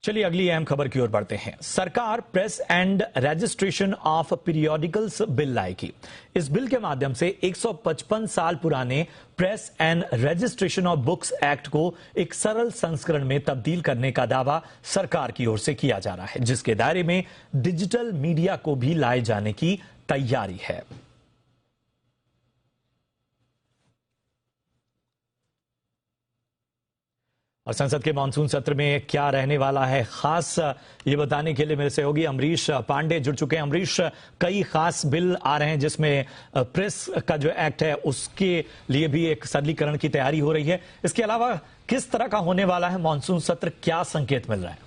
चलिए अगली अहम खबर की ओर बढ़ते हैं। सरकार press and registration of periodicals bill लाएगी। इस बिल के माध्यम से 155 साल पुराने press and registration of books act को एक सरल संस्करण में तब्दील करने का दावा सरकार की ओर से किया जा रहा है, जिसके दायरे में डिजिटल मीडिया को भी लाए जाने की तैयारी है। और संसद के मानसून सत्र में क्या रहने वाला है खास, ये बताने के लिए मेरे सहयोगी अमरीश पांडे जुड़ चुके हैं। अमरीश, कई खास बिल आ रहे हैं जिसमें प्रेस का जो एक्ट है उसके लिए भी एक सरलीकरण की तैयारी हो रही है। इसके अलावा किस तरह का होने वाला है मानसून सत्र, क्या संकेत मिल रहा है?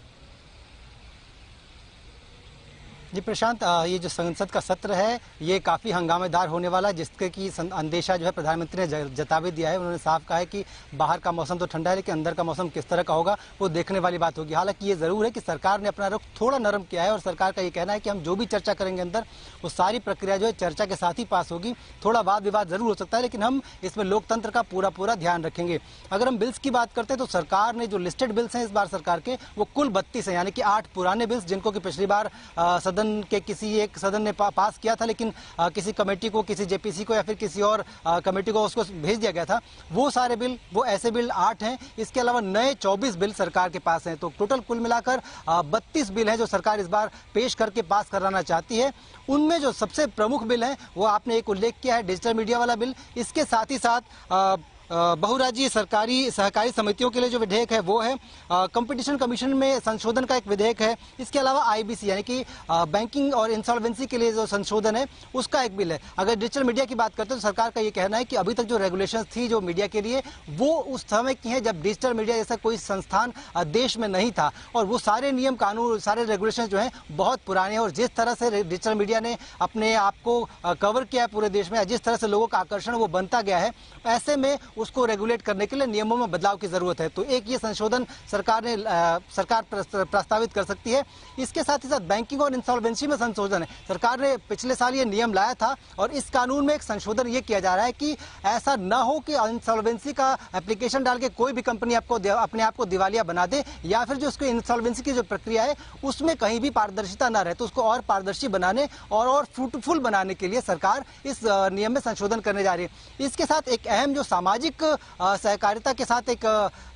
जी प्रशांत, ये जो संसद का सत्र है ये काफ़ी हंगामेदार होने वाला है, जिसके की अंदेशा जो है प्रधानमंत्री ने जता भी दिया है। उन्होंने साफ कहा है कि बाहर का मौसम तो ठंडा है, लेकिन अंदर का मौसम किस तरह का होगा वो देखने वाली बात होगी। हालांकि ये जरूर है कि सरकार ने अपना रुख थोड़ा नरम किया है और सरकार का ये कहना है कि हम जो भी चर्चा करेंगे अंदर, वो सारी प्रक्रिया जो है चर्चा के साथ ही पास होगी। थोड़ा वाद विवाद जरूर हो सकता है, लेकिन हम इसमें लोकतंत्र का पूरा ध्यान रखेंगे। अगर हम बिल्स की बात करते हैं तो सरकार ने जो लिस्टेड बिल्स हैं इस बार सरकार के, वो कुल 32 हैं, यानी कि 8 पुराने बिल्स जिनको कि पिछली बार सदन के किसी एक सदन ने पास किया था, लेकिन किसी कमेटी को, किसी जेपीसी को या फिर किसी और कमेटी को उसको भेज दिया गया था। वो सारे बिल, वो ऐसे बिल 8 हैं। इसके अलावा नए 24 बिल सरकार के पास हैं। तो टोटल कुल मिलाकर 32 बिल हैं जो सरकार इस बार पेश करके पास कराना चाहती है। उनमें जो सबसे प्रमुख बिल है वो आपने एक उल्लेख किया है, डिजिटल मीडिया वाला बिल। इसके साथ ही साथ बहुराज्यीय सरकारी सहकारी समितियों के लिए जो विधेयक है वो है। कंपटीशन कमीशन में संशोधन का एक विधेयक है। इसके अलावा आईबीसी यानी कि बैंकिंग और इंसॉल्वेंसी के लिए जो संशोधन है उसका एक बिल है। अगर डिजिटल मीडिया की बात करते हैं तो सरकार का ये कहना है कि अभी तक जो रेगुलेशंस थी जो मीडिया के लिए, वो उस समय की है जब डिजिटल मीडिया जैसा कोई संस्थान देश में नहीं था, और वो सारे नियम कानून, सारे रेगुलेशन जो है बहुत पुराने हैं। और जिस तरह से डिजिटल मीडिया ने अपने आप को कवर किया है पूरे देश में, जिस तरह से लोगों का आकर्षण वो बनता गया है, ऐसे में उसको रेगुलेट करने के लिए नियमों में बदलाव की जरूरत है। तो एक ये संशोधन सरकार प्रस्तावित कर सकती है। इसके साथ ही साथ बैंकिंग और इंसॉल्वेंसी में संशोधन है। सरकार ने पिछले साल ये नियम लाया था और इस कानून में एक संशोधन ये किया जा रहा है कि ऐसा न हो कि इंसॉल्वेंसी का एप्लीकेशन डाल के कोई भी कंपनी अपने आप को दिवालिया बना दे, या फिर जो उसको इंसॉल्वेंसी की जो प्रक्रिया है उसमें कहीं भी पारदर्शिता न रहे। तो उसको और पारदर्शी बनाने और फ्रूटफुल बनाने के लिए सरकार इस नियम में संशोधन करने जा रही है। इसके साथ एक अहम जो सामाजिक सहकारिता के साथ, एक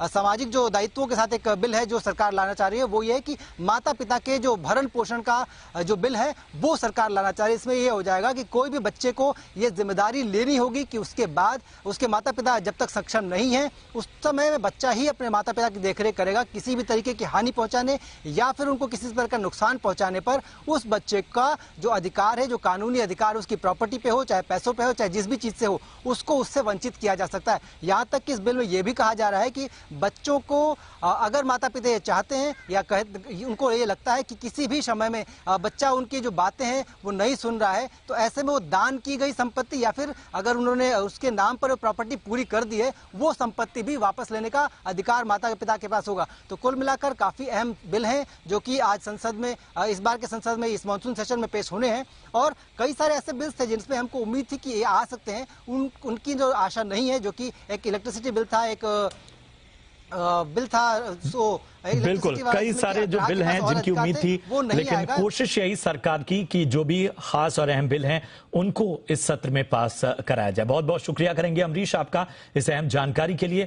सामाजिक जो दायित्वों के साथ एक बिल है जो सरकार लाना चाह रही है, वो ये है कि माता पिता के जो भरण पोषण का जो बिल है वो सरकार लाना चाह रही है। इसमें ये हो जाएगा कि कोई भी बच्चे को ये जिम्मेदारी लेनी होगी कि उसके बाद उसके माता पिता जब तक सक्षम नहीं है उस समय में बच्चा ही अपने माता पिता की देखरेख करेगा। किसी भी तरीके की हानि पहुंचाने या फिर उनको किसी तरह का नुकसान पहुंचाने पर उस बच्चे का जो अधिकार है, जो कानूनी अधिकार उसकी प्रॉपर्टी पे हो, चाहे पैसों पे हो, चाहे जिस भी चीज से हो, उसको उससे वंचित किया जा सकता है। यहाँ तक कि इस बिल में यह भी कहा जा रहा है कि बच्चों को अगर माता पिता ये चाहते हैं या उनको ये लगता है कि किसी भी समय में बच्चा उनकी जो बातें हैं वो नहीं सुन रहा है, तो ऐसे में वो दान की गई संपत्ति या फिर अगर उन्होंने उसके नाम पर प्रॉपर्टी पूरी कर दी है, वो संपत्ति भी वापस लेने का अधिकार माता पिता के पास होगा। तो कुल मिलाकर काफी अहम बिल हैं जो कि आज संसद में, इस बार के संसद में, इस मानसून सेशन में पेश होने हैं। और कई सारे ऐसे बिल्स थे जिनमें हमको उम्मीद थी कि ये आ सकते हैं, उनकी जो आशा नहीं है, जो कि एक इलेक्ट्रिसिटी बिल था, एक बिल था। बिल्कुल, कई सारे जो बिल हैं जिनकी उम्मीद थी, लेकिन कोशिश यही सरकार की कि जो भी खास और अहम बिल हैं उनको इस सत्र में पास कराया जाए। बहुत बहुत शुक्रिया करेंगे अमरीश आपका इस अहम जानकारी के लिए।